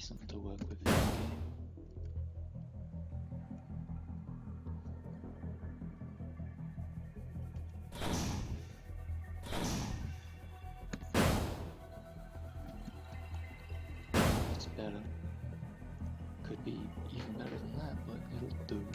be something to work with in the game. It's better. Could be even better than that, but it'll do.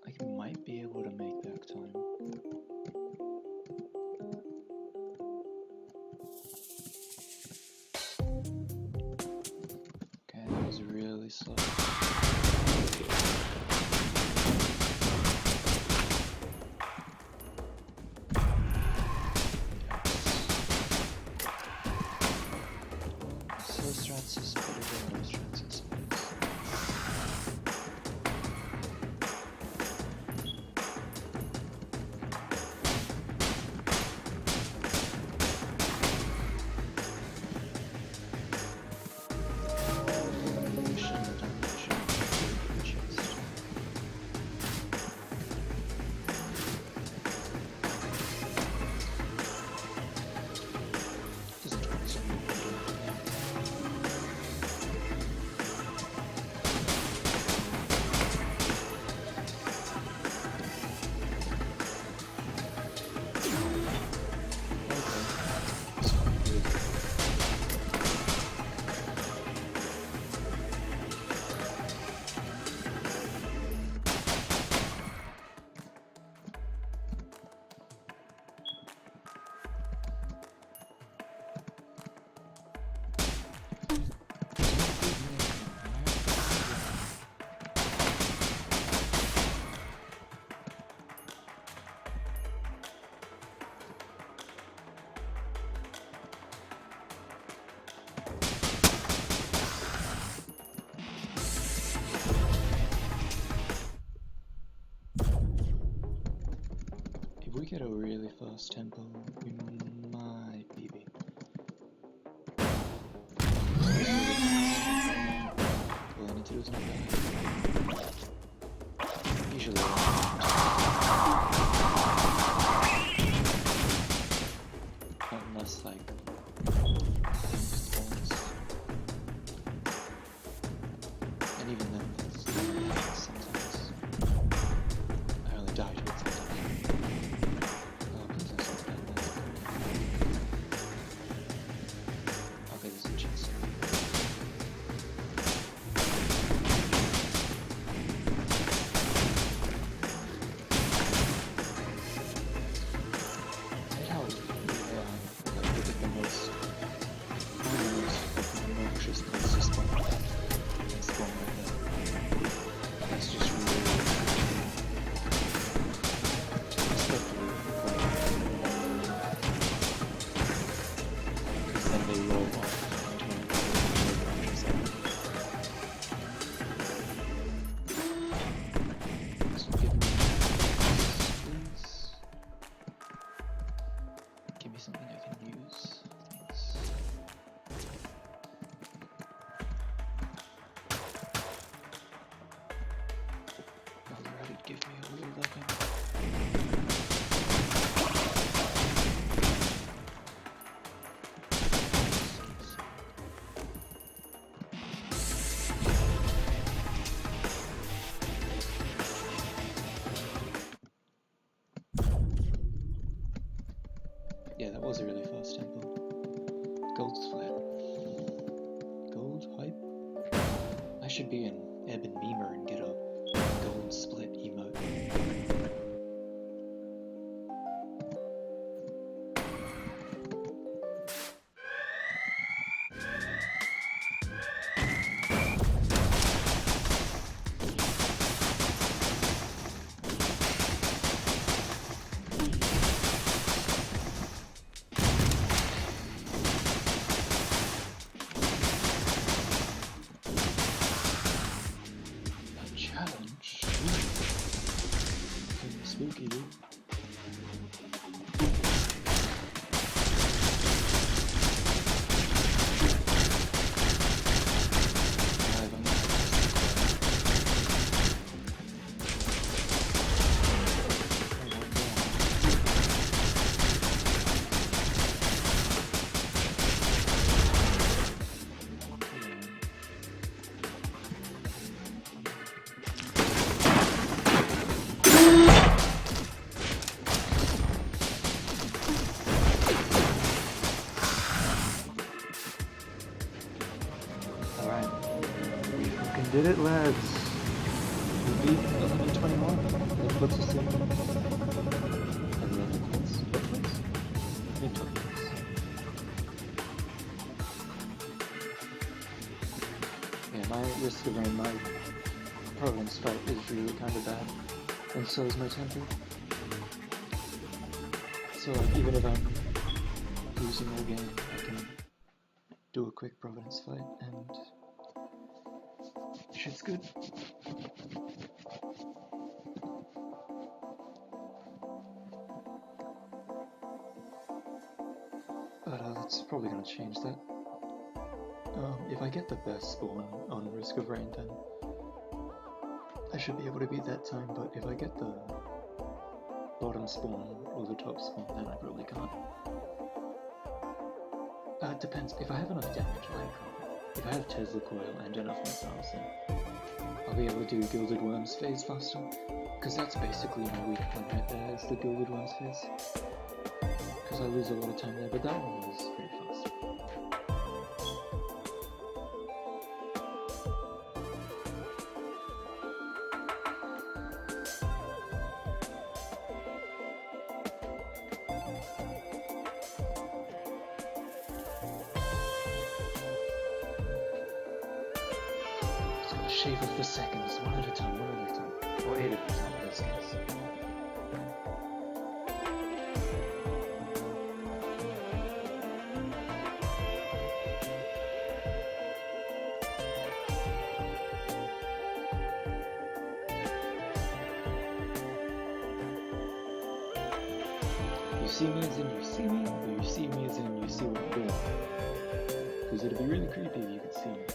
I might be able to make back time. Okay, that was really slow. So strats is better than no strats in space. If we get a really fast tempo, we might BB. All I need to do is not die. Usually unless like things pause. And even then it's sometimes I only die to it sometimes. Okay, there's a chest. I how like look at the most obnoxious place to spawn. Spawn like that. That's just really respectable. Because then they roll off into an obnoxious area. So give me please. Give me something I can use. Thanks. Alright, give me a weird weapon. Yeah, that was a really fast tempo. Gold split. Gold hype? I should be an Eben memer and get a gold split emote. A challenge? Kinda spooky, dude. did it, lads! We beat 1121. That puts us in 11th place. What place? Mid-12th place. Yeah, my Risk of Rain, my Providence fight is really kind of bad, and so is my temper. So like, even if I'm losing all game, I can do a quick Providence fight, and shit's good. But that's probably gonna change that. If I get the best spawn on Risk of Rain, then I should be able to beat that time, but if I get the bottom spawn or the top spawn, then I probably can't. It depends. If I have enough damage, like, if I have Tesla Coil and enough missiles, then I'll be able to do Gilded Worms phase faster. Because that's basically my weak point right there, is the Gilded Worms phase. Because I lose a lot of time there, but that one was pretty fast. Shave off the seconds, one at a time, or 8 at a time in this case. You see me as in you see me, or you see me as in you see what I'm doing? Because it'd be really creepy if you could see me.